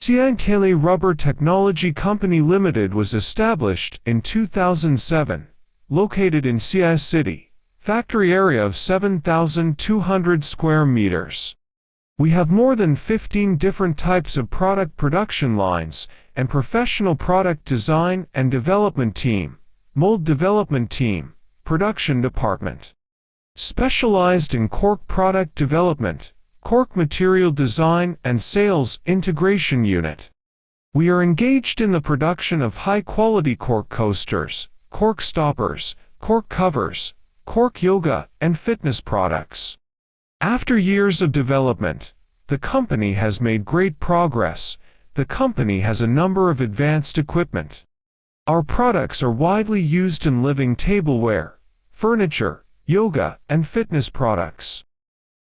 Siankele Rubber Technology Company Limited was established in 2007, located in Sia City, factory area of 7,200 square meters. We have more than 15 different types of product production lines and professional product design and development team, mold development team, production department. Specialized in cork product development, cork material design and sales integration unit. We are engaged in the production of high-quality cork coasters, cork stoppers, cork covers, cork yoga and fitness products. After years of development, the company has made great progress. The company has a number of advanced equipment. Our products are widely used in living tableware, furniture, yoga and fitness products.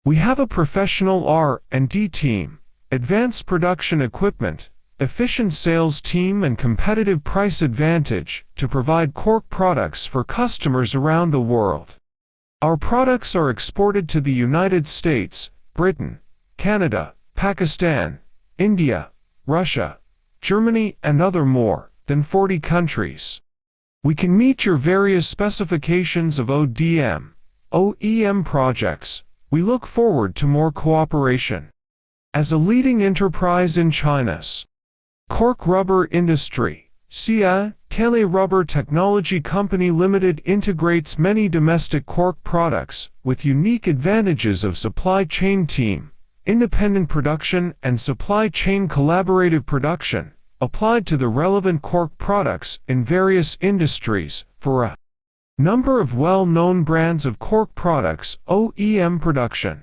We have a professional R&D team, advanced production equipment, efficient sales team and competitive price advantage to provide cork products for customers around the world. Our products are exported to the United States, Britain, Canada, Pakistan, India, Russia, Germany and other more than 40 countries. We can meet your various specifications of ODM, OEM projects. We look forward to more cooperation. As a leading enterprise in China's cork rubber industry, Siankele Rubber Technology Company Limited integrates many domestic cork products with unique advantages of supply chain team, independent production and supply chain collaborative production, applied to the relevant cork products in various industries for a number of well-known brands of cork products OEM production.